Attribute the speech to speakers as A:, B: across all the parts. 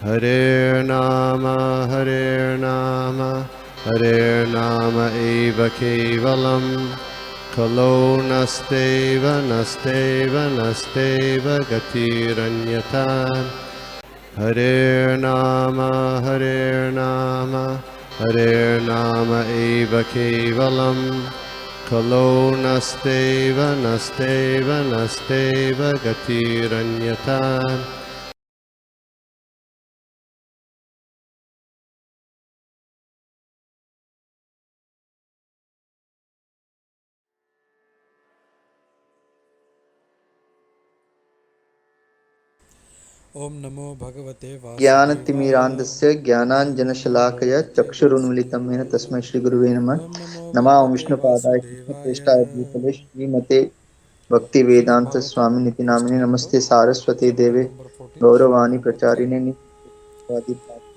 A: Hare Nama, Hare Nama eva kevalam, Kalo nasteva, nasteva, nasteva gatiranyata. Hare Nama, Hare Nama, Hare Nama eva kevalam, Kalo nasteva, nasteva, nasteva gatiranyata.
B: ओम नमो भगवते वासुदेवाय।
C: ज्ञानतिमिरान्धस्य ज्ञानाञ्जनशलाकया चक्षुरुन्मिलितं येन तस्मै श्रीगुरुवे नमः।
B: ओम नमो
C: नमः
B: भगवते
C: विष्णुपादाय
B: वासुदेवाय।
C: कृष्णप्रेष्ठाय भूतले श्रीमते
B: श्रीमद्
C: भक्तिवेदांत
B: भागवतम
C: स्वामी नितिनामिने
B: टेक्स्ट बुक
C: नमस्ते सारस्वती
B: चैप्टर
C: देवे
B: नंबर 14 श्लोक
C: गौरवाणी
B: नंबर 10।
C: प्रचारिणे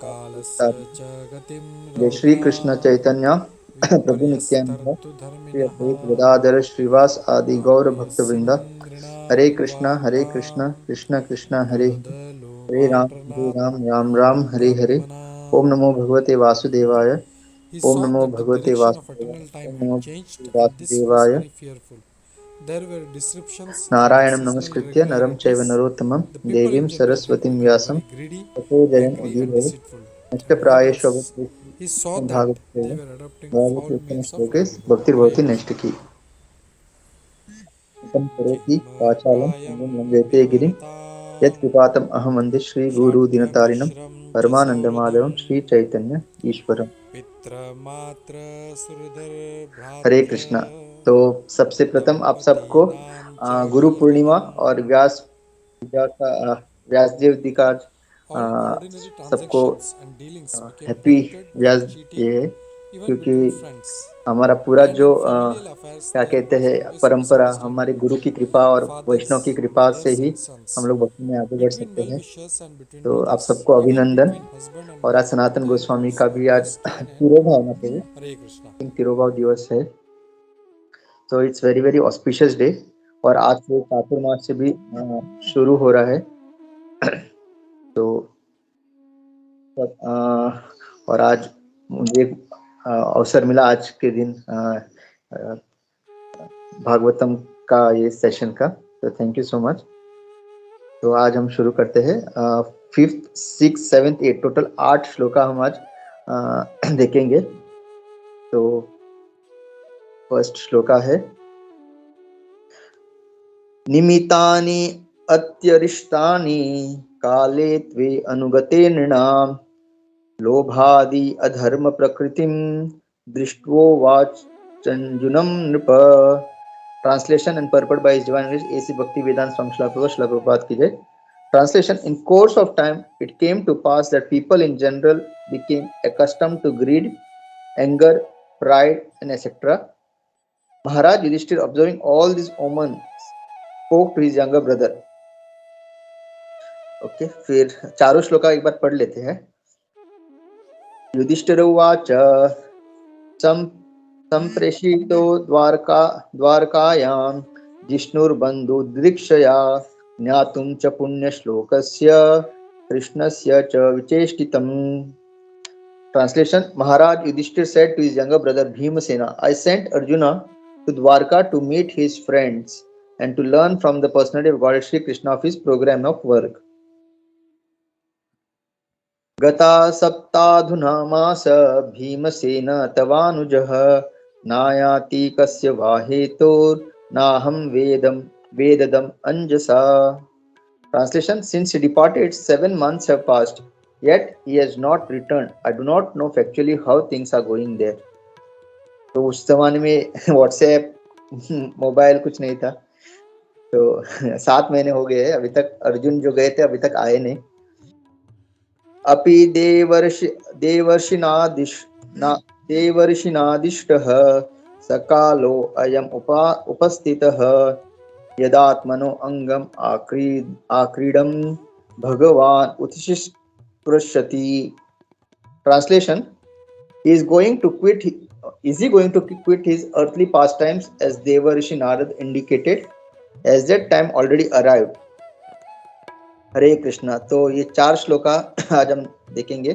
B: कालस्य च गतिं
C: जय श्री
B: लौघ्या
C: कृष्ण चैतन्य प्रभु नित्यानंद
B: विपर्यस्तर्तु
C: श्री
B: धर्मिणः।
C: अद्वैत गदाधर श्रीवास आदि गौर भक्त वृंद।
B: आप्येयस्य
C: हरे
B: नृणां
C: कृष्णा
B: वार्तां
C: कृष्ण कृष्ण हरे हरे
B: विबुधलोमार्णनात्
C: राम हरे हरे। ओम
B: ब्रह्मणाम्।
C: नमो भगवते वासुदेवाय।
B: He
C: Om
B: saw
C: NaMo
B: that the
C: भगवते
B: direction of
C: वासुदेवाय।
B: eternal time
C: Om
B: had
C: NaMo
B: changed,
C: भगवते
B: and this was
C: वासुदेवाय।
B: very fearful. There were disruptions in the
C: नारायणं
B: seasonal
C: नमस्कृत्य नरं चैव
B: regularities.
C: नरोत्तमं
B: The people
C: देवीं
B: in general had
C: सरस्वतीं
B: become
C: व्यासं
B: very greedy,
C: ततो जयं
B: angry, and
C: उदीरये
B: deceitful. And what
C: नष्टप्रायेषु
B: else?
C: अवधूतं
B: He saw that
C: भागवते
B: they were adopting foul means of
C: भागवतोत्तमश्लोके
B: livelihood. Hare
C: भक्तिर्भवति
B: Krishna.
C: नैष्टिकी हितं करोति वाचालं
B: किमप्रायं
C: पङ्गुं लङ्घयते गिरिं
B: भीमवतां
C: यत्कृपातम् अहमन्दे श्रीगुरुदीनतारिणं
B: शाक्यमुश्रं
C: परमानन्दमाधवं
B: प्रसूदम्
C: श्रीचैतन्य ईश्वरम्।
B: पित्रमात्र
C: हरे
B: सुहृदर्भ्रात्र
C: कृष्णा। तो सबसे प्रथम आप सबको
B: दंपतीनां च
C: गुरु पूर्णिमा
B: युगलम्।
C: और व्यास पूजा का व्यास जयंती का
B: All
C: आ,
B: ordinary
C: सबको
B: transactions and dealings became
C: happy
B: polluted by
C: Vyas
B: cheating,
C: day है,
B: even
C: क्योंकि
B: between friends.
C: हमारा पूरा
B: And
C: जो
B: in familial affairs,
C: क्या
B: there
C: कहते
B: was
C: हैं
B: always
C: परंपरा हमारे
B: misunderstanding.
C: गुरु की कृपा और वैष्णव की
B: Fathers,
C: कृपा से
B: mothers,
C: ही
B: and sons,
C: हम लोग भक्ति में आगे बढ़
B: between
C: सकते
B: well
C: हैं।
B: wishers and between
C: तो आप
B: brothers,
C: सबको
B: even
C: अभिनंदन।
B: between husband and
C: और आज
B: wife.
C: Sanatan
B: Today
C: Goswami
B: is
C: का भी आज
B: August 10 and
C: तिरुभाव ना कहे
B: Hare Krishna.
C: तिरुभाव दिवस है। तो it's very very auspicious day. और आज से चातुर्मास से भी शुरू हो रहा है। तो और आज मुझे अवसर मिला आज के दिन भागवतम का ये सेशन का। तो थैंक यू सो मच। तो आज हम शुरू करते हैं। 5th 6th 7th 8 total 8 shloka हम आज देखेंगे। तो फर्स्ट श्लोका है निमितानि अत्यरिष्टानि काले त्वे अनुगते नृणाम् लोभादि अधर्म प्रकृतिम दृष्टो वाचंजुनम नृप। Translation and पर्पट by his divine grace AC भक्ति वेदांत स्वामी श्रील प्रभुपाद की जय। Translation: In course of time, it came to pass that people in general became accustomed to greed, anger, pride, and etc. Maharaj Yudhishthir, observing all these omens, spoke to his younger brother. Okay, फिर चारों श्लोका एक बार पढ़ लेते हैं। युधिष्ठिर उवाच संप्रेषितो द्वारकायां जिष्णुर्बन्धुर्दृक्षया ज्ञातुं च पुण्यश्लोकस्य कृष्णस्य च विचेष्टितम्। Translation: Maharaj Yudhishthir said to his younger brother Bhimasena, I sent Arjuna to Dwarka to meet his friends and to learn from the personality of God Shri Krishna of his program of work. गता सप्ताधुना मास भीमसेन तवानुजः नायाति कस्य वा हेतोर्नाहं वेददम् अंजसा। Translation: Since he departed, 7 months have passed, yet he has not returned. I do not know factually how things are going there. तो उस जमाने में WhatsApp mobile कुछ नहीं था। तो 7 महीने हो गए, अभी तक अर्जुन जो गए थे अभी तक आए नहीं। अपि देवर्षिनादिष्टः सकालो अयम् उपस्थितः यदात्मनो अंगम आक्रीडम भगवान उत्सिष्कृष्यति। Translation: Is he going to quit his earthly pastimes as Devarishi Narad indicated? As that time already arrived. हरे कृष्णा। तो ये 4 श्लोका आज हम देखेंगे।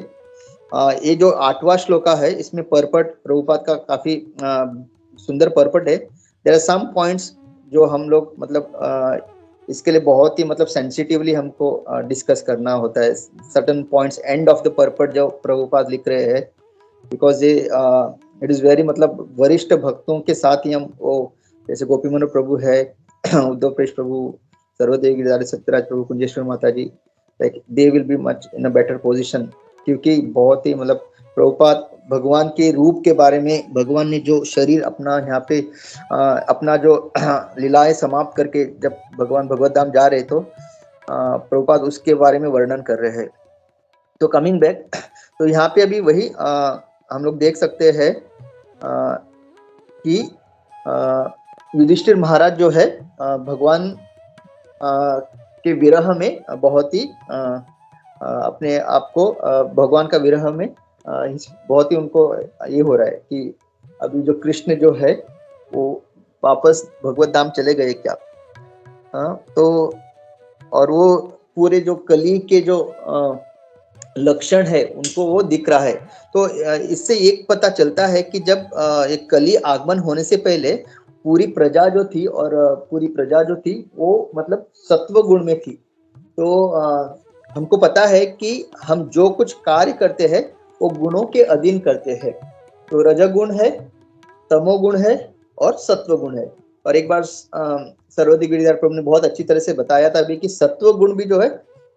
C: ये जो 8वां श्लोका है, इसमें पर्पट प्रभुपाद का काफी सुंदर पर्पट है। देयर आर सम पॉइंट्स जो हम लोग मतलब इसके लिए बहुत ही मतलब सेंसिटिवली हमको डिस्कस करना होता है। Certain points end of the purport जो प्रभुपाद लिख रहे हैं, बिकॉज ये इट इज वेरी मतलब वरिष्ठ भक्तों के साथ ही हम वो, जैसे गोपीमनु प्रभु है, उद्धव प्रेष प्रभु, सर्वदेव गिरिधारी सत्यराज प्रभु, कुंजेश्वर माता ji, like they will be much in a better position, क्योंकि बहुत ही मतलब प्रभुपाद भगवान के रूप के बारे में, भगवान ने जो शरीर अपना यहाँ पे अपना जो लीलाएं समाप्त करके जब भगवान भगवत धाम जा रहे, तो प्रभुपाद उसके बारे में वर्णन कर रहे हैं। तो कमिंग बैक, तो यहाँ पे अभी वही हम लोग देख सकते हैं कि युधिष्ठिर महाराज जो है भगवान के विरह में बहुत ही अपने आप को भगवान का विरह में बहुत ही उनको ये हो रहा है कि अभी जो कृष्ण जो है वो वापस भगवत धाम चले गए क्या। तो और वो पूरे जो कली के जो लक्षण है उनको वो दिख रहा है। तो इससे एक पता चलता है कि जब एक कली आगमन होने से पहले पूरी प्रजा जो थी, और पूरी प्रजा जो थी वो मतलब सत्व गुण में थी। तो हमको पता है कि हम जो कुछ कार्य करते हैं वो गुणों के अधीन करते हैं। तो रजगुण है, तमोगुण है और सत्व गुण है। और एक बार सर्वदेव गिरिधर प्रभु ने बहुत अच्छी तरह से बताया था अभी कि सत्व गुण भी जो है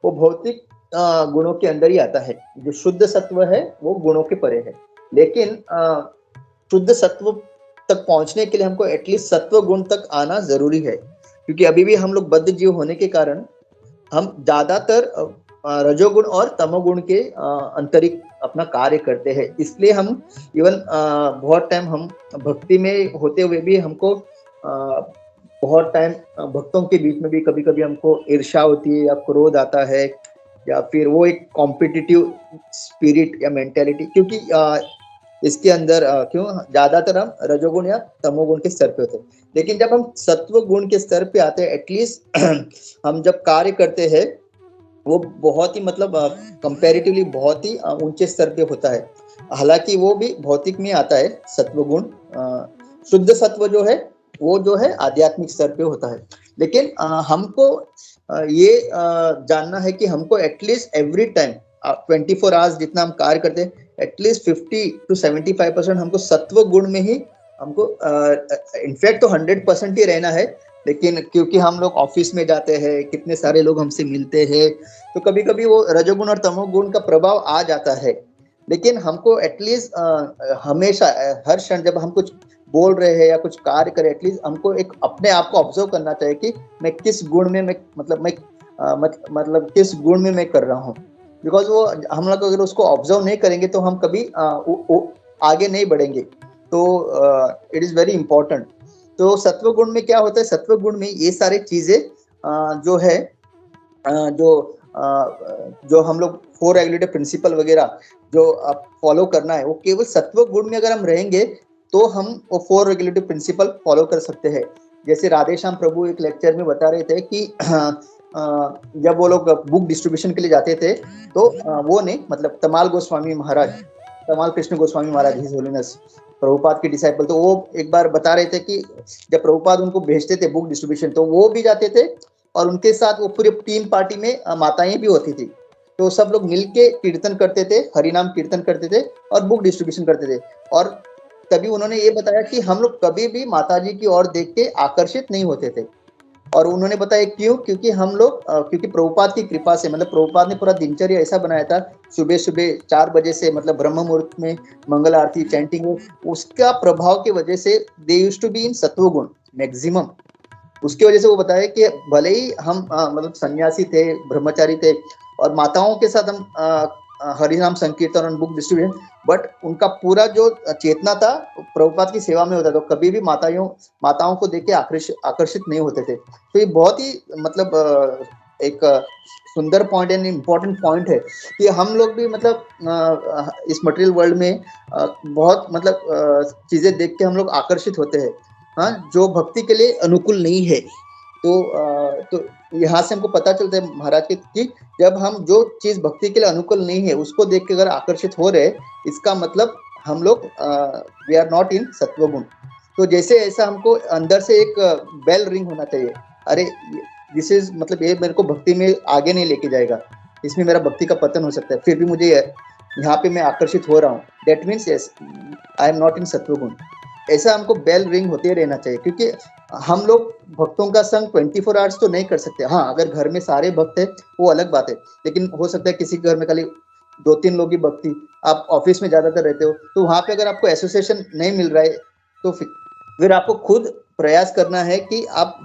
C: वो भौतिक गुणों के अंदर ही आता है। जो शुद्ध सत्व है वो गुणों के परे है, लेकिन शुद्ध सत्व तक पहुंचने के लिए हमको एटलीस्ट सत्व गुण तक आना जरूरी है, क्योंकि अभी भी हम लोग बद्ध जीव होने के कारण हम ज्यादातर रजोगुण और तमोगुण के अंतरिक्ष अपना कार्य करते हैं। इसलिए हम इवन बहुत टाइम हम भक्ति में होते हुए भी हमको बहुत टाइम भक्तों के बीच में भी कभी कभी हमको ईर्ष्या होती है या क्रोध आता है, या फिर वो एक कॉम्पिटिटिव स्पिरिट या मेंटेलिटी, क्योंकि इसके अंदर क्यों ज्यादातर हम रजोगुण या तमोगुण के स्तर पे होते हैं। लेकिन जब हम सत्व गुण के स्तर पे आते हैं, एटलीस्ट हम जब कार्य करते हैं वो बहुत ही मतलब कंपैरेटिवली बहुत ही ऊंचे स्तर पे होता है। हालांकि वो भी भौतिक में आता है सत्व गुण। शुद्ध सत्व जो है वो जो है आध्यात्मिक स्तर पे होता है। लेकिन हमको ये जानना है कि हमको एटलीस्ट एवरी टाइम 24 आवर्स जितना हम कार्य करते हैं, एटलीस्ट 50 to 75% हमको सत्व गुण में ही हमको इनफैक्ट तो 100% ही रहना है। लेकिन क्योंकि हम लोग ऑफिस में जाते हैं, कितने सारे लोग हमसे मिलते हैं, तो कभी कभी वो रजोगुण और तमोगुण का प्रभाव आ जाता है। लेकिन हमको एटलीस्ट हमेशा हर क्षण जब हम कुछ बोल रहे हैं या कुछ कार्य करें, एटलीस्ट हमको एक अपने आप को ऑब्जर्व करना चाहिए कि मैं किस गुण में मैं मतलब किस गुण में मैं कर रहा हूँ। बिकॉज वो हम लोग अगर उसको ऑब्जर्व नहीं करेंगे तो हम कभी आगे नहीं बढ़ेंगे। तो इट इज वेरी इंपॉर्टेंट। तो सत्व गुण में क्या होता है, सत्व गुण में ये सारे चीजें जो है जो हम लोग 4 रेगुलेटरी प्रिंसिपल वगैरह जो फॉलो करना है, वो केवल सत्व गुण में अगर हम रहेंगे तो हम वो 4 रेगुलेटरी प्रिंसिपल फॉलो कर सकते हैं। जैसे राधेश्याम प्रभु एक लेक्चर में बता रहे थे कि जब वो लोग बुक डिस्ट्रीब्यूशन के लिए जाते थे, तो वो नहीं मतलब तमाल गोस्वामी महाराज, तमाल कृष्ण गोस्वामी महाराज, हिज होलीनेस प्रभुपाद के डिसाइपल, तो वो एक बार बता रहे थे कि जब प्रभुपाद उनको भेजते थे बुक डिस्ट्रीब्यूशन, तो वो भी जाते थे और उनके साथ वो पूरी टीम पार्टी में माताएं भी होती थी। तो सब लोग मिलके कीर्तन करते थे, हरिनाम कीर्तन करते थे और बुक डिस्ट्रीब्यूशन करते थे। और तभी उन्होंने ये बताया कि हम लोग कभी भी माताजी की ओर देख के आकर्षित नहीं होते थे। और उन्होंने बताया क्यों, क्योंकि हम लोग क्योंकि प्रभुपाद की कृपा से, मतलब प्रभुपाद ने पूरा दिनचर्या ऐसा बनाया था, सुबह सुबह 4 बजे से मतलब ब्रह्म मुहूर्त में मंगल आरती चैंटिंग, उसका प्रभाव की वजह से they used to be in सत्वगुण मैक्सिमम। उसकी वजह से वो बताया कि भले ही हम मतलब सन्यासी थे, ब्रह्मचारी थे और माताओं के साथ हम हरिनाम संकीर्तन और बुक डिस्ट्रीब्यूशन, बट उनका पूरा जो चेतना था प्रभुपाद की सेवा में होता था, तो कभी भी माताओं को देख के आकर्षित नहीं होते थे। तो ये बहुत ही मतलब एक सुंदर पॉइंट एंड इम्पोर्टेंट पॉइंट है कि हम लोग भी मतलब इस मटेरियल वर्ल्ड में बहुत मतलब चीजें देख के हम लोग आकर्षित होते हैं, हाँ, जो भक्ति के लिए अनुकूल नहीं है। तो यहाँ से हमको पता चलता है महाराज कि जब हम जो चीज भक्ति के लिए अनुकूल नहीं है उसको देख के अगर आकर्षित हो रहे, इसका मतलब हम लोग वी आर नॉट इन सत्वगुण। तो जैसे ऐसा हमको अंदर से एक बेल रिंग होना चाहिए, अरे दिस इज मतलब ये मेरे को भक्ति में आगे नहीं लेके जाएगा, इसमें मेरा भक्ति का पतन हो सकता है, फिर भी मुझे यहाँ पे मैं आकर्षित हो रहा हूँ, that means yes I am not in सत्वगुण। ऐसा हमको बेल रिंग होते रहना चाहिए, क्योंकि हम लोग भक्तों का संग 24 आवर्स तो नहीं कर सकते। हाँ, अगर घर में सारे भक्त है वो अलग बात है, लेकिन हो सकता है किसी घर में खाली 2-3 लोग ही भक्ति, आप ऑफिस में ज्यादातर रहते हो, तो वहां पे अगर आपको एसोसिएशन नहीं मिल रहा है तो फिर आपको खुद प्रयास करना है कि आप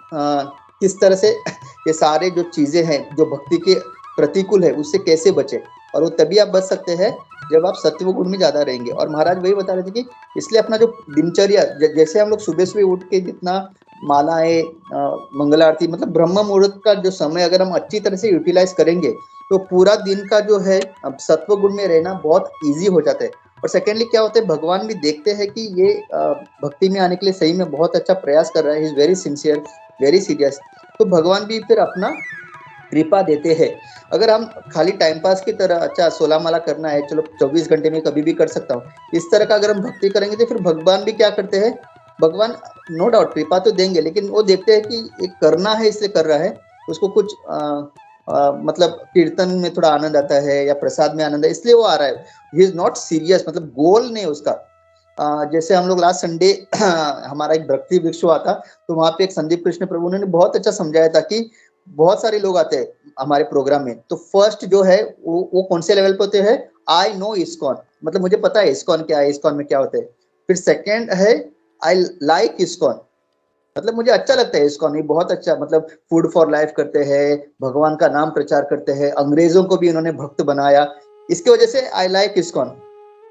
C: किस तरह से ये सारे जो चीजें हैं जो भक्ति के प्रतिकूल है उससे कैसे बचे, और वो तभी आप बच सकते हैं जब आप सत्व गुण में ज्यादा रहेंगे। और महाराज वही बता रहे थे कि इसलिए अपना जो दिनचर्या, जैसे हम लोग सुबह सुबह उठ के जितना मालाएं, मंगल आरती, मतलब ब्रह्म मुहूर्त का जो समय अगर हम अच्छी तरह से यूटिलाइज करेंगे तो पूरा दिन का जो है सत्व गुण में रहना बहुत ईजी हो जाता है। और सेकेंडली क्या होता है, भगवान भी देखते हैं कि ये भक्ति में आने के लिए सही में बहुत अच्छा प्रयास कर रहा है, is very sincere, very serious, तो भगवान भी फिर अपना कृपा देते हैं। अगर हम खाली टाइम पास की तरह अच्छा 16 माला करना है, चलो 24 घंटे में कभी भी कर सकता हूँ, इस तरह का अगर हम भक्ति करेंगे तो फिर भगवान भी क्या करते हैं, भगवान नो डाउट कृपा तो देंगे, लेकिन वो देखते हैं कि एक करना है इसलिए कर रहा है, उसको कुछ मतलब कीर्तन में थोड़ा आनंद आता है या प्रसाद में आनंद है इसलिए वो आ रहा है, ही इज नॉट सीरियस, मतलब गोल नहीं उसका। जैसे हम लोग लास्ट संडे हमारा एक भक्ति वृक्ष हुआ था, तो वहां पे एक संदीप कृष्ण प्रभु ने बहुत अच्छा समझाया था कि बहुत सारे लोग आते हैं हमारे प्रोग्राम में, तो फर्स्ट जो है वो कौन से लेवल पे होते हैं, आई नो इस्कॉन, मतलब मुझे पता है इस्कॉन क्या है, इस्कॉन में क्या होते हैं। फिर सेकंड है आई लाइक इस्कॉन, मतलब मुझे अच्छा लगता है इस्कॉन, ये बहुत अच्छा, मतलब फूड फॉर लाइफ करते हैं, भगवान का नाम प्रचार करते हैं, अंग्रेजों को भी इन्होंने भक्त बनाया, इसकी वजह से I like ISKCON.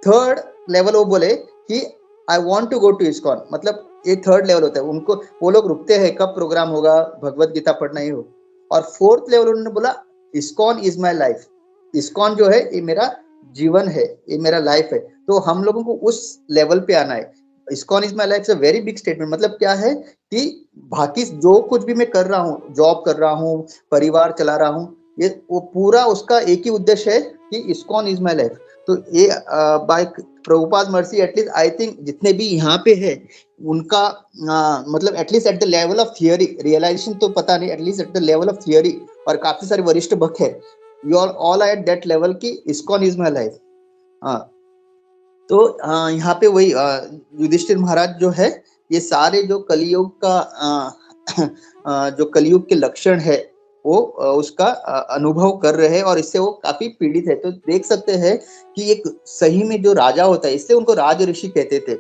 C: Third level वो बोले कि I want to go to ISKCON, मतलब ये थर्ड लेवल होता है, उनको वो लोग रुकते हैं कब प्रोग्राम होगा, भगवत गीता पढ़ना ही हो। और फोर्थ लेवल उन्होंने बोला ISKCON is my life, ISKCON जो है ये मेरा जीवन है, ये मेरा लाइफ है, तो हम लोगों को उस लेवल पे आना है। ISKCON is my life, very big statement, मतलब क्या है कि बाकी जो कुछ भी मैं कर रहा हूँ, जॉब कर रहा हूँ, परिवार चला रहा हूँ, ये वो पूरा उसका एक ही उद्देश्य है कि इस्कॉन इज माई लाइफ। तो ये by Prabhupada mercy at least I think जितने भी यहाँ पे है उनका मतलब at least at the level of theory, realisation तो पता नहीं, at least at the level of theory, और काफी सारे वरिष्ठ भक्त है, you are all at that level की इस्कॉन इज माई लाइफ। हाँ, तो यहाँ पे वही युधिष्ठिर महाराज जो है, ये सारे जो कलियुग का जो कलियुग के लक्षण है वो उसका अनुभव कर रहे हैं, और इससे वो काफी पीड़ित है। तो देख सकते हैं कि एक सही में जो राजा होता है, इसलिए उनको राज ऋषि कहते थे।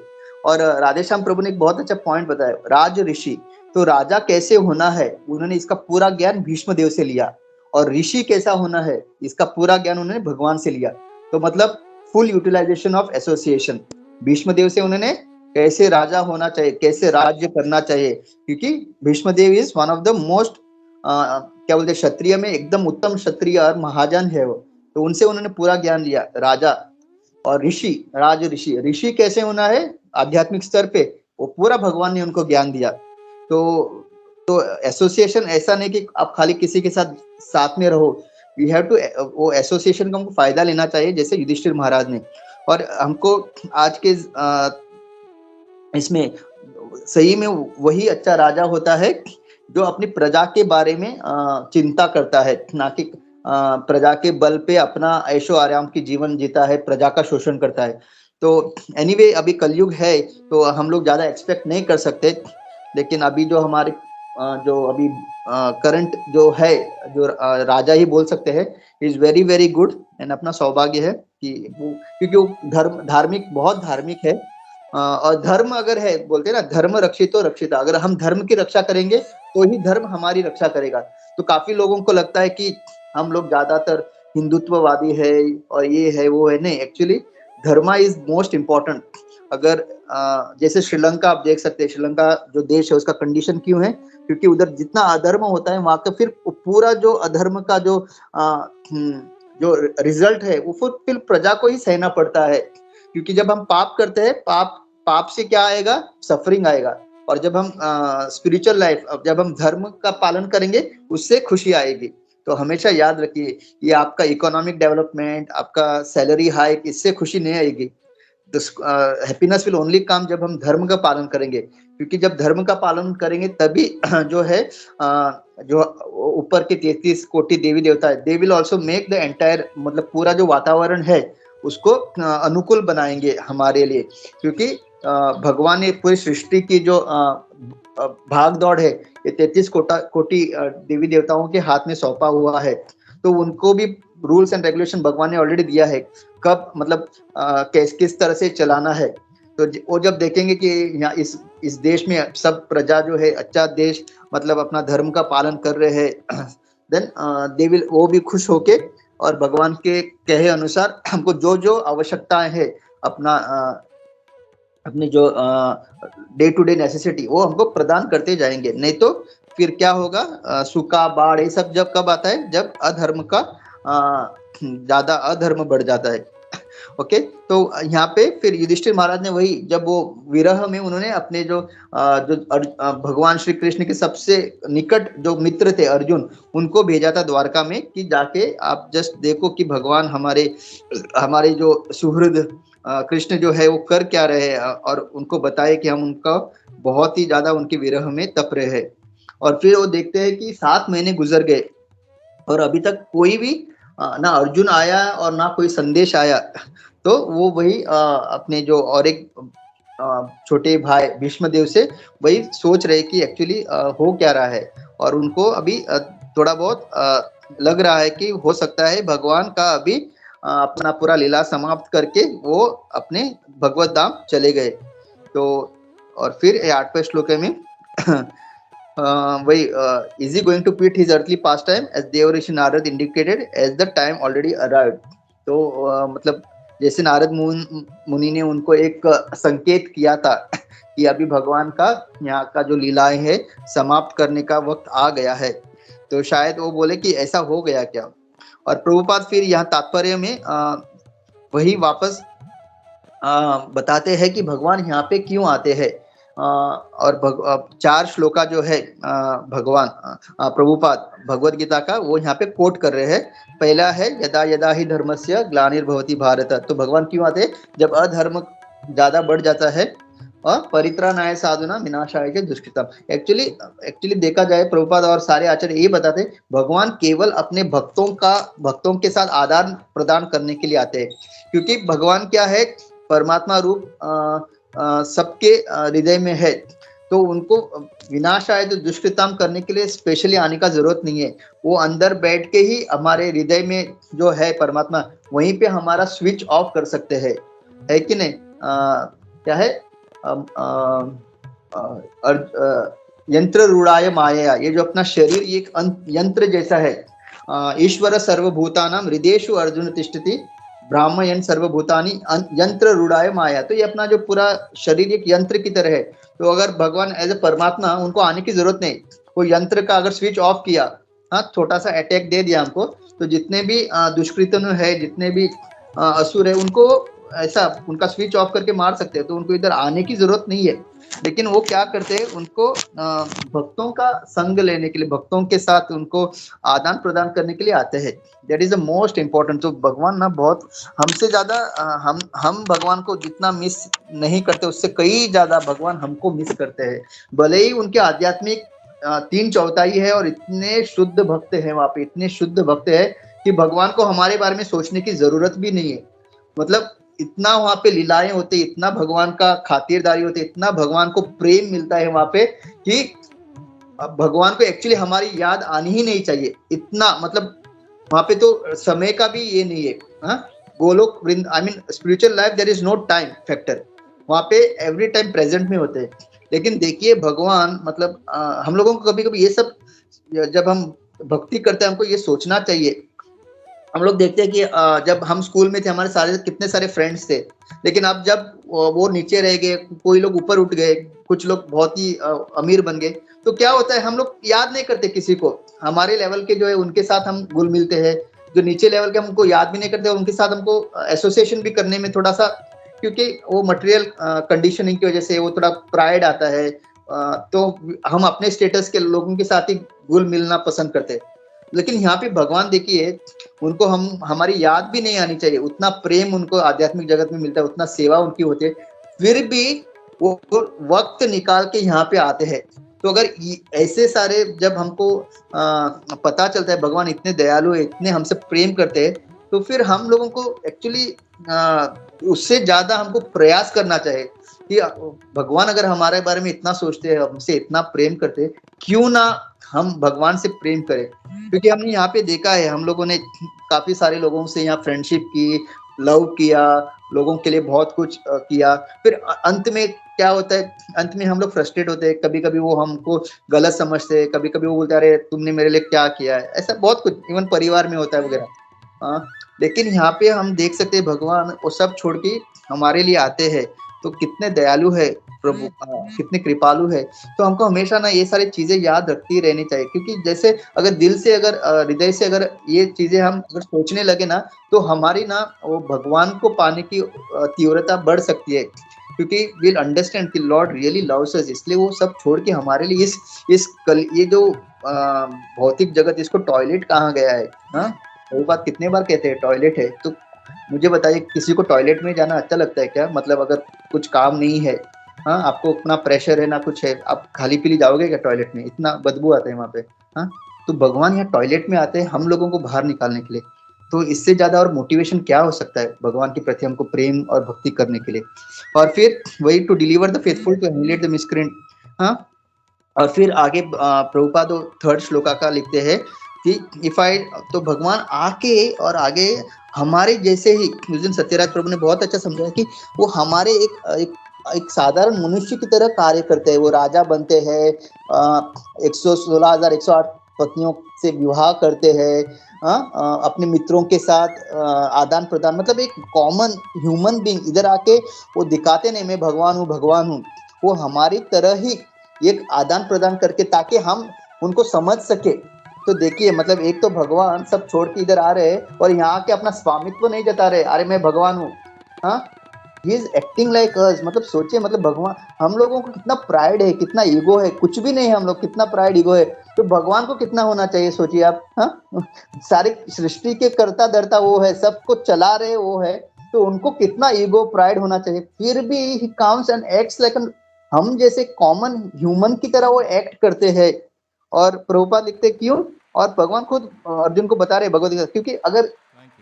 C: और राधेश्याम प्रभु ने एक बहुत अच्छा पॉइंट बताया, राज ऋषि, तो राजा कैसे होना है उन्होंने इसका पूरा ज्ञान भीष्म देव से लिया, और ऋषि कैसा होना है इसका पूरा ज्ञान उन्होंने भगवान से लिया। तो मतलब full utilization of association, Bhishma Dev से उन्होंने कैसे राजा होना चाहिए, कैसे राज्य करना चाहिए, क्योंकि Bhishma Dev is one of the most क्या बोलते हैं क्षत्रिय में एकदम उत्तम क्षत्रिय और महाजन है वो, तो उनसे उन्होंने पूरा ज्ञान लिया राजा। और ऋषि, राज ऋषि, ऋषि कैसे होना है आध्यात्मिक स्तर पे, वो पूरा भगवान ने उनको ज्ञान दिया। तो एसोसिएशन ऐसा नहीं कि आप खाली किसी के साथ साथ में रहो, वी हैव टू, वो एसोसिएशन का हमको फायदा लेना चाहिए जैसे युधिष्ठिर महाराज ने। और हमको आज के इसमें सही में वही अच्छा राजा होता है जो अपनी प्रजा के बारे में चिंता करता है, ना कि प्रजा के बल पे अपना ऐशो आराम की जीवन जीता है, प्रजा का शोषण करता है। तो एनीवे अभी कलयुग है तो हम लोग ज्यादा एक्सपेक्ट नहीं कर सकते, लेकिन अभी जो हमारे जो अभी करंट जो है, जो राजा ही बोल सकते हैं, is very very good, and अपना सौभाग्य है कि वो, क्योंकि वो धार्मिक, बहुत धार्मिक है। और धर्म अगर है, बोलते हैं ना धर्म रक्षितो रक्षिता, अगर हम धर्म की रक्षा करेंगे तो ही धर्म हमारी रक्षा करेगा। तो काफी लोगों को लगता है कि हम लोग ज्यादातर हिंदुत्ववादी है और ये है वो है, नहीं, एक्चुअली धर्म इज मोस्ट इम्पोर्टेंट। अगर जैसे श्रीलंका आप देख सकते हैं, श्रीलंका जो देश है उसका कंडीशन क्यों है, क्योंकि उधर जितना अधर्म होता है वहां का फिर पूरा जो अधर्म का जो रिजल्ट है वो फिर प्रजा को ही सहना पड़ता है, क्योंकि जब हम पाप करते हैं, पाप से क्या आएगा, सफरिंग आएगा। और जब हम स्पिरिचुअल लाइफ, जब हम धर्म का पालन करेंगे उससे खुशी आएगी। तो हमेशा याद रखिए, ये आपका इकोनॉमिक डेवलपमेंट, आपका सैलरी हाइक, इससे खुशी नहीं आएगी। हैप्पीनेस विल ओनली कम जब हम धर्म का पालन करेंगे, क्योंकि जब धर्म का पालन करेंगे तभी जो है जो ऊपर के 33 कोटि देवी देवता है, they will also make the entire, मतलब पूरा जो वातावरण है उसको अनुकूल बनाएंगे हमारे लिए। क्योंकि भगवान ने पूरी सृष्टि की जो भाग दौड़ है ये 33 कोटि देवी देवताओं के हाथ में सौंपा हुआ है। तो उनको भी रूल्स एंड रेगुलेशन भगवान ने ऑलरेडी दिया है, कब मतलब किस तरह से चलाना है। तो वो जब देखेंगे कि यहाँ इस देश में सब प्रजा जो है अच्छा देश मतलब अपना धर्म का पालन कर रहे हैं, देन दे विल, वो भी खुश होके और भगवान के कहे अनुसार हमको जो जो आवश्यकताएं है अपना अपनी जो डे टू डे नेसेसिटी वो हमको प्रदान करते जाएंगे। नहीं तो फिर क्या होगा, सूखा बाढ़ ये सब जब कब आता है, जब अधर्म का ज्यादा अधर्म बढ़ जाता है। ओके, तो यहाँ पे फिर युधिष्ठिर महाराज ने वही, जब वो विरह में उन्होंने अपने जो भगवान श्री कृष्ण के सबसे निकट जो मित्र थे अर्जुन, उनको भेजा था द्वारका में कि जाके आप जस्ट देखो कि भगवान हमारे जो सुहृद कृष्ण जो है वो कर क्या रहे हैं, और उनको बताए कि हम उनका बहुत ही ज्यादा उनके विरह में तप रहे हैं। और फिर वो देखते हैं कि 7 महीने गुजर गए और अभी तक कोई भी ना अर्जुन आया और ना कोई संदेश आया। तो वो वही अपने जो और एक छोटे भाई भीष्मदेव से वही सोच रहे कि एक्चुअली हो क्या रहा है, और उनको अभी थोड़ा बहुत लग रहा है कि हो सकता है भगवान का अभी अपना पूरा लीला समाप्त करके वो अपने भगवत धाम चले गए। तो और फिर 8वें श्लोक में वही is he going to quit his earthly pastime as Devrishi Narad indicated as the time already arrived। तो मतलब जैसे नारद मुनि ने उनको एक संकेत किया था कि अभी भगवान का यहाँ का जो लीलाएं है समाप्त करने का वक्त आ गया है, तो शायद वो बोले कि ऐसा हो गया क्या। और प्रभुपाद फिर यहाँ तात्पर्य में वही वापस बताते हैं कि भगवान यहाँ पे क्यों आते हैं। और 4 श्लोका जो है भगवान प्रभुपाद भगवत गीता का वो यहाँ पे कोट कर रहे हैं। पहला है यदा यदा ही धर्मस्य ग्लानिर्भवति भारत। तो भगवान क्यों आते हैं, जब अधर्म ज्यादा बढ़ जाता है, और परित्राणाय साधुना विनाशाय च दुष्कृतम्। एक्चुअली देखा जाए प्रभुपाद और सारे आचार्य ये बताते हैं भगवान केवल अपने भक्तों के साथ आदान प्रदान करने के लिए आते हैं। क्योंकि भगवान क्या है, परमात्मा रूप सबके हृदय में है, तो उनको विनाशाय तो दुष्कृतम करने के लिए स्पेशली आने का जरूरत नहीं है। वो अंदर बैठ के ही हमारे हृदय में जो है परमात्मा, वहीं पे हमारा स्विच ऑफ कर सकते हैं, है कि नहीं। क्या है, यंत्र रूढ़ाय माया, ये जो अपना शरीर एक यंत्र जैसा है। ईश्वर सर्वभूतानां हृदयेषु अर्जुन तिष्ठति ब्राह्मयन सर्वभूतानि यंत्र रूढ़ाय माया। तो ये अपना जो पूरा शरीर एक यंत्र की तरह है। तो अगर भगवान एज ए परमात्मा, उनको आने की जरूरत नहीं। वो यंत्र का अगर स्विच ऑफ किया, हाँ थोड़ा सा अटैक दे दिया हमको, तो जितने भी दुष्कृतनु है, जितने भी असुर है, उनको ऐसा उनका स्विच ऑफ करके मार सकते हैं। तो उनको इधर आने की जरूरत नहीं है। लेकिन वो क्या करते हैं, उनको भक्तों का संग लेने के लिए, भक्तों के साथ उनको आदान प्रदान करने के लिए आते हैं। That is the most important. तो भगवान ना बहुत हमसे ज्यादा हम भगवान को जितना मिस नहीं करते, उससे कई ज्यादा भगवान हमको मिस करते हैं। भले ही उनके आध्यात्मिक 3/4 है और इतने शुद्ध भक्त हैं वहां पे, इतने शुद्ध भक्त है कि भगवान को हमारे बारे में सोचने की जरूरत भी नहीं है। मतलब इतना वहां पे लीलाएं होते, इतना भगवान का खातिरदारी होती, इतना भगवान को प्रेम मिलता है वहां पे कि भगवान को एक्चुअली हमारी याद आनी ही नहीं चाहिए। इतना मतलब वहां पे तो समय का भी ये नहीं है। गोलोक वृंद, I mean spiritual life, there is no time factor. वहां पे एवरी टाइम प्रेजेंट में होते हैं। लेकिन देखिए भगवान मतलब हम लोगों को कभी कभी ये सब, जब हम भक्ति करते हैं, हमको ये सोचना चाहिए। हम लोग देखते हैं कि जब हम स्कूल में थे, हमारे सारे कितने सारे फ्रेंड्स थे, लेकिन अब जब वो नीचे रह गए, कोई लोग ऊपर उठ गए, कुछ लोग बहुत ही अमीर बन गए, तो क्या होता है, हम लोग याद नहीं करते किसी को। हमारे लेवल के जो है उनके साथ हम घुल मिलते हैं, जो नीचे लेवल के हमको याद भी नहीं करते, और उनके साथ हमको एसोसिएशन भी करने में थोड़ा सा, क्योंकि वो मटेरियल कंडीशनिंग की वजह से वो थोड़ा प्राइड आता है, तो हम अपने स्टेटस के लोगों के साथ ही घुल मिलना पसंद करते हैं। लेकिन यहाँ पे भगवान देखिए, उनको हम हमारी याद भी नहीं आनी चाहिए, उतना प्रेम उनको आध्यात्मिक जगत में मिलता है, उतना सेवा उनकी होती है, फिर भी वो वक्त निकाल के यहाँ पे आते हैं। तो अगर ऐसे सारे जब हमको पता चलता है भगवान इतने दयालु है, इतने हमसे प्रेम करते हैं, तो फिर हम लोगों को एक्चुअली उससे ज्यादा हमको प्रयास करना चाहिए कि भगवान अगर हमारे बारे में इतना सोचते हैं, हमसे इतना प्रेम करते हैं, क्यों ना हम भगवान से प्रेम करें। क्योंकि हमने यहाँ पे देखा है, हम लोगों ने काफी सारे लोगों से यहाँ फ्रेंडशिप की, लव किया, लोगों के लिए बहुत कुछ किया, फिर अंत में क्या होता है, अंत में हम लोग फ्रस्ट्रेट होते हैं, कभी कभी वो हमको गलत समझते हैं, कभी कभी वो बोलते हैं अरे तुमने मेरे लिए क्या किया है, ऐसा बहुत कुछ इवन परिवार में होता है वगैरह। हाँ, लेकिन यहाँ पे हम देख सकते हैं भगवान वो सब छोड़ के हमारे लिए आते हैं, तो कितने दयालु है प्रभु, कितने कृपालु है। तो हमको हमेशा ना ये सारी चीजें याद रखती रहनी चाहिए, क्योंकि जैसे अगर दिल से, अगर हृदय से अगर ये चीजें हम अगर सोचने लगे ना, तो हमारी ना वो भगवान को पाने की तीव्रता बढ़ सकती है, क्योंकि विल अंडरस्टैंड कि लॉर्ड रियली लव्स अस, इसलिए वो सब छोड़ के हमारे लिए ये जो भौतिक जगत, इसको टॉयलेट कहाँ गया है। हाँ, वो बात कितने बार कहते हैं टॉयलेट है, तो मुझे बताइए किसी को टॉयलेट में जाना अच्छा लगता है क्या? मतलब अगर कुछ काम नहीं है, हाँ, आपको अपना प्रेशर है ना कुछ है, आप खाली पीली जाओगे क्या टॉयलेट में? इतना बदबू आता है वहां पे। हाँ, तो भगवान यहाँ टॉयलेट में आते हैं हम लोगों को बाहर निकालने के लिए। तो इससे ज्यादा और मोटिवेशन क्या हो सकता है भगवान के प्रति हमको प्रेम और भक्ति करने के लिए। और फिर वही to deliver the faithful to emulate the miscreant. हाँ, और फिर आगे प्रभुपाद थर्ड श्लोका का लिखते हैं कि इफ आई, तो भगवान आके और आगे हमारे जैसे ही, उस दिन सत्यराज प्रभु ने बहुत अच्छा समझाया कि वो हमारे एक साधारण मनुष्य की तरह कार्य करते हैं। वो राजा बनते हैं, 116,108 पत्नियों से विवाह करते हैं, अपने मित्रों के साथ आदान प्रदान, मतलब एक कॉमन ह्यूमन बीइंग इधर आके वो दिखाते नहीं मैं भगवान हूँ भगवान हूँ, वो हमारी तरह ही एक आदान प्रदान करके, ताकि हम उनको समझ सके। तो देखिए, मतलब एक तो भगवान सब छोड़ के इधर आ रहे हैं और यहाँ के अपना स्वामित्व नहीं जता रहे, अरे मैं भगवान हूँ। हाँ, he is acting like us. मतलब सोचिए, मतलब भगवान, हम लोगों को कितना प्राइड है, कितना ईगो है, कुछ भी नहीं है हम लोग, कितना प्राइड ईगो है, तो भगवान को कितना होना चाहिए सोचिए आप। हाँ, सारी सृष्टि के कर्ता धर्ता वो है, सबको चला रहे वो है, तो उनको कितना ईगो प्राइड होना चाहिए। फिर भी he comes and acts like हम जैसे कॉमन ह्यूमन की तरह वो एक्ट करते हैं। और प्रभुपाद लिखते क्यों, और भगवान खुद अर्जुन को बता रहे भगवत गीता, क्योंकि अगर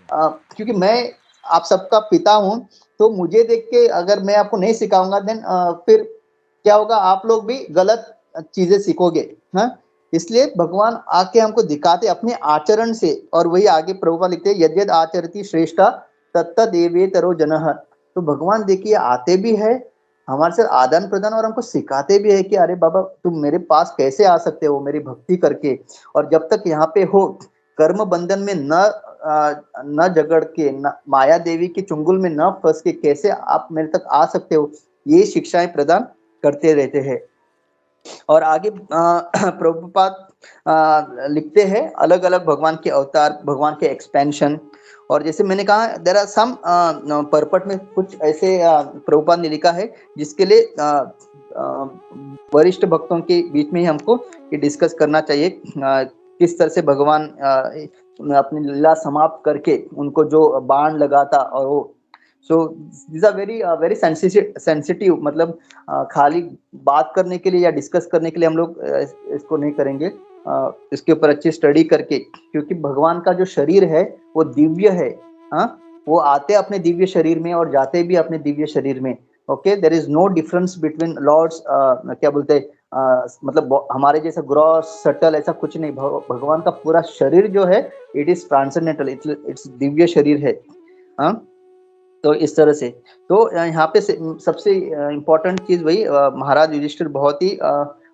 C: क्योंकि मैं आप सबका पिता हूं, तो मुझे देख के अगर मैं आपको नहीं सिखाऊंगा, देन फिर क्या होगा, आप लोग भी गलत चीजें सीखोगे। हाँ, इसलिए भगवान आके हमको दिखाते अपने आचरण से। और वही आगे प्रभुपाद लिखते हैं, यद्यद आचरति श्रेष्ठा तत्तदेवेतरो जनः। तो भगवान देखिए आते भी है हमारे साथ आदान प्रदान, और हमको सिखाते भी है कि अरे बाबा तुम मेरे पास कैसे आ सकते हो मेरी भक्ति करके, और जब तक यहाँ पे हो कर्म बंधन में न जगड़ के, न माया देवी के चुंगल में न फंस के कैसे आप मेरे तक आ सकते हो, ये शिक्षाएं प्रदान करते रहते हैं। और आगे प्रभुपाद लिखते हैं अलग अलग भगवान के अवतार, भगवान के एक्सपेंशन। और जैसे मैंने कहा देयर आर सम परपट में कुछ ऐसे प्रभुपाद ने लिखा है जिसके लिए वरिष्ठ भक्तों के बीच में ही हमको ये डिस्कस करना चाहिए, किस तरह से भगवान अपनी लीला समाप्त करके उनको जो बाण लगाता, और वो so this are very sensitive, मतलब खाली बात करने के लिए या डिस्कस करने के लिए हम लोग इसको नहीं करेंगे, इसके ऊपर अच्छी स्टडी करके, क्योंकि भगवान का जो शरीर है वो दिव्य है। हाँ, वो आते अपने दिव्य शरीर में और जाते भी अपने दिव्य शरीर में। Okay, there is no difference between lords, क्या बोलते हैं, मतलब हमारे जैसा ग्रॉस सटल ऐसा कुछ नहीं। भगवान का पूरा शरीर जो है it is transcendental, it's Divya शरीर है। हाँ, तो इस तरह से, तो यहाँ पे सबसे इम्पोर्टेंट चीज वही महाराज युधिष्ठिर बहुत ही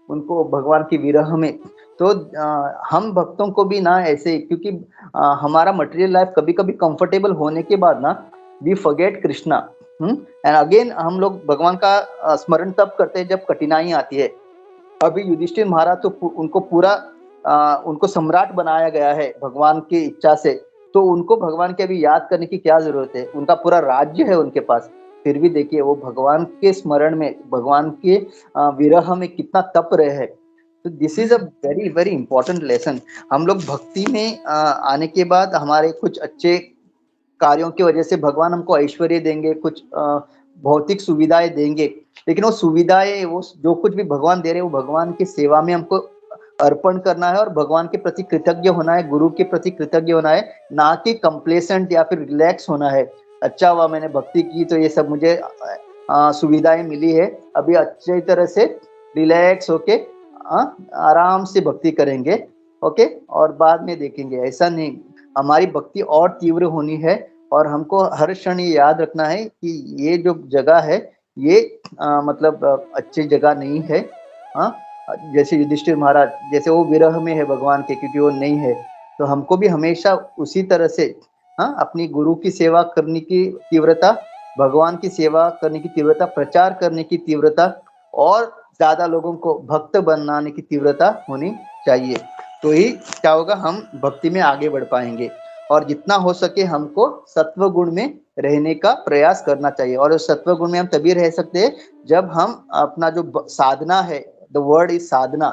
C: उनको भगवान की विरह में, तो हम भक्तों को भी ना ऐसे, क्योंकि हमारा मटेरियल लाइफ कभी कभी कंफर्टेबल होने के बाद ना we forget Krishna, and again हम लोग भगवान का स्मरण तब करते हैं जब कठिनाई आती है। अभी युधिष्ठिर महाराज तो उनको पूरा उनको सम्राट बनाया गया है भगवान की इच्छा से, तो उनको भगवान के अभी याद करने की क्या जरूरत है, उनका पूरा राज्य है उनके पास। फिर भी देखिए वो भगवान के स्मरण में, भगवान के विरह में कितना तप रहे हैं। तो this is a very very important lesson. हम लोग भक्ति में आने के बाद हमारे कुछ अच्छे कार्यों की वजह से भगवान हमको ऐश्वर्य देंगे, कुछ भौतिक सुविधाएं देंगे, लेकिन वो सुविधाएं, वो जो कुछ भी भगवान दे रहे हैं वो भगवान की सेवा में हमको अर्पण करना है और भगवान के प्रति कृतज्ञ होना है, गुरु के प्रति कृतज्ञ होना है, ना कि कंप्लेसेंट या फिर रिलैक्स होना है। अच्छा हुआ मैंने भक्ति की तो ये सब मुझे सुविधाएं मिली है, अभी अच्छी तरह से रिलैक्स होके आराम से भक्ति करेंगे, ओके, और बाद में देखेंगे। ऐसा नहीं, हमारी भक्ति और तीव्र होनी है और हमको हर क्षण ये याद रखना है कि ये जो जगह है ये मतलब अच्छी जगह नहीं है। जैसे युधिष्ठिर महाराज, जैसे वो विरह में है भगवान के, क्योंकि वो नहीं है, तो हमको भी हमेशा उसी तरह से अपनी गुरु की सेवा करने की तीव्रता, भगवान की सेवा करने की तीव्रता, प्रचार करने की तीव्रता और ज्यादा लोगों को भक्त बनाने की तीव्रता होनी चाहिए। तो ही क्या होगा, हम भक्ति में आगे बढ़ पाएंगे। और जितना हो सके हमको सत्व गुण में रहने का प्रयास करना चाहिए। और उस सत्व गुण में हम तभी रह सकते हैं जब हम अपना जो साधना है, द वर्ड इज साधना,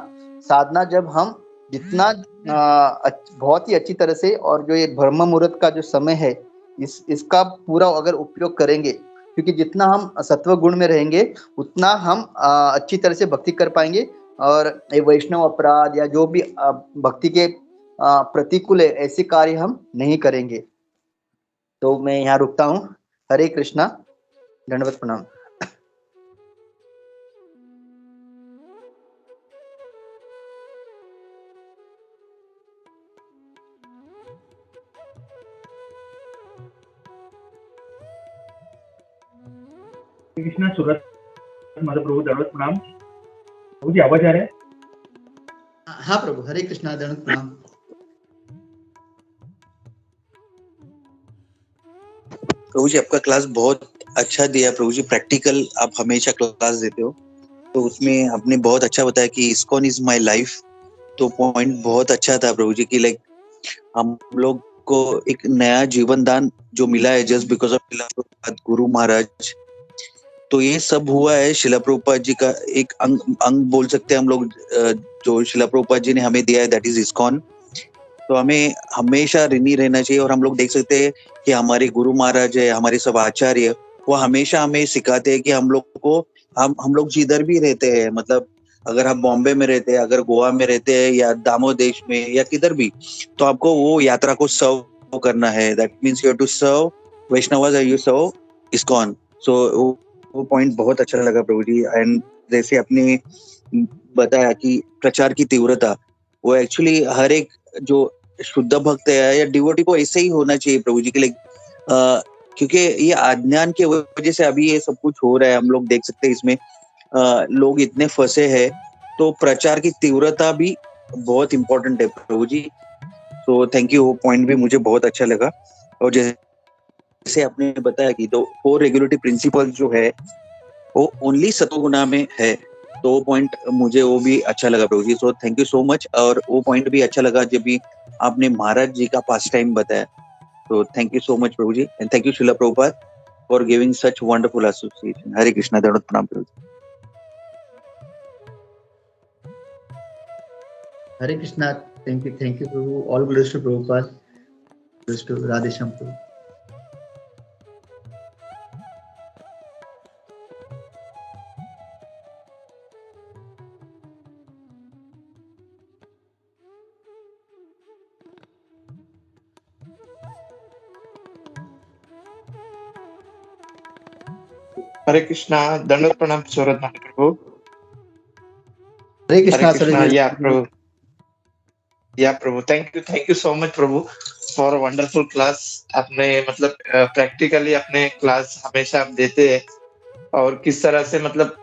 C: साधना जब हम जितना बहुत ही अच्छी तरह से, और जो ये ब्रह्म मुहूर्त का जो समय है इसका पूरा अगर उपयोग करेंगे, क्योंकि जितना हम सत्व गुण में रहेंगे उतना हम अच्छी तरह से भक्ति कर पाएंगे और ये वैष्णव अपराध या जो भी भक्ति के प्रतिकूल है ऐसे कार्य हम नहीं करेंगे। तो मैं यहाँ रुकता हूँ। हरे कृष्णा, दंडवत प्रणाम।
D: कृष्णा सूरत माधव प्रभु, दंडवत प्रणाम। प्रभु जी आवाज आ रहा है?
C: हाँ प्रभु, हरे कृष्णा, दंडवत प्रणाम।
E: प्रभु जी आपका क्लास बहुत अच्छा दिया प्रभु जी, प्रैक्टिकल आप हमेशा क्लास देते हो, तो उसमें आपने बहुत अच्छा बताया कि इस्कॉन इज माय लाइफ। तो पॉइंट बहुत अच्छा था प्रभु जी की लाइक हम लोग को एक नया जीवन दान जो मिला है जस्ट बिकॉज ऑफ शिला प्रभुपाद गुरु महाराज। तो ये सब हुआ है शिला प्रभुपाद जी का एक अंग बोल सकते हैं हम लोग, जो शिला प्रभुपाद जी ने हमें दिया है, दैट इज इस्कॉन। तो हमें हमेशा ऋणी रहना चाहिए। और हम लोग देख सकते हैं कि हमारे गुरु महाराज है, हमारे सब आचार्य, वो हमेशा हमें सिखाते हैं कि हम लोग को हम लोग जिधर भी रहते हैं, मतलब अगर आप बॉम्बे में रहते हैं, अगर गोवा में रहते हैं या दामोह देश में या किधर भी, तो आपको वो यात्रा को सर्व करना है। That means you have to serve Vaishnavas, you serve ISKCON. So वो पॉइंट बहुत अच्छा लगा प्रभु जी। एंड जैसे आपने बताया कि प्रचार की तीव्रता, वो एक्चुअली हर एक जो शुद्ध भक्त है या डिवोटी को ऐसे ही होना चाहिए प्रभु जी के लिए, क्योंकि ये अज्ञान की वजह से अभी ये सब कुछ हो रहा है। हम लोग देख सकते हैं इसमें लोग इतने फंसे हैं, तो प्रचार की तीव्रता भी बहुत इंपॉर्टेंट है प्रभु जी। तो थैंक यू, वो पॉइंट भी मुझे बहुत अच्छा लगा। और जैसे आपने बताया कि तो 4 रेगुलेटरी प्रिंसिपल जो है वो ओनली सतोगुणा में है, तो वो पॉइंट मुझे वो भी अच्छा लगा Prabhu ji. So thank you so much. और वो पॉइंट भी अच्छा लगा जब भी आपने महाराज जी का पास टाइम बताया। तो thank you so much Prabhu ji, and thank you Srila Prabhupada for giving such wonderful association. Hare Krishna, दंडवत प्रणाम Prabhu ji.
C: Hare Krishna, thank you Prabhu. All glories to Prabhupada, glories to Radhe Shyam Prabhu.
F: Hare Krishna, दंडवत प्रणाम सूरत माधव प्रभु।
C: हरे कृष्णा,
F: या Prabhu, thank you so much Prabhu for wonderful class. आपने मतलब प्रैक्टिकली अपने क्लास हमेशा आप देते हैं, और किस तरह से मतलब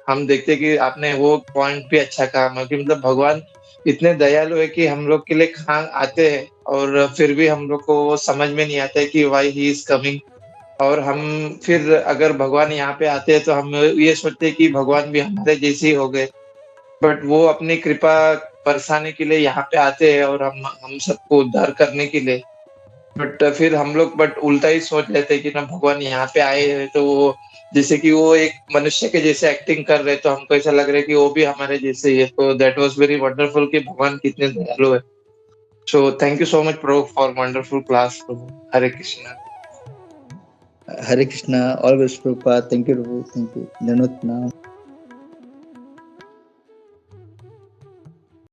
F: हम देखते हैं कि आपने वो पॉइंट भी अच्छा कहा कि मतलब भगवान इतने दयालु है कि हम लोग के लिए कहाँ आते हैं और फिर भी हम लोग को वो समझ में नहीं आता है कि व्हाई ही इज कमिंग। और हम फिर अगर भगवान यहाँ पे आते हैं तो हम ये सोचते हैं कि भगवान भी हमारे जैसे ही हो गए, बट वो अपनी कृपा बरसाने के लिए यहाँ पे आते हैं और हम सबको उद्धार करने के लिए। बट फिर हम लोग बट उल्टा ही सोच लेते हैं कि ना भगवान यहाँ पे आए हैं तो वो जैसे कि वो एक मनुष्य के जैसे एक्टिंग कर रहे तो हमको ऐसा लग रहा है कि वो भी हमारे जैसे ही है। तो दैट वाज वेरी वंडरफुल कि भगवान कितने दयालु है। सो thank you so much Prabhu for wonderful class Prabhu. Hare Krishna.
C: Hare Krishna. All Prabhupada. Thank you Prabhu. Thank you. धन्यवाद प्रणाम।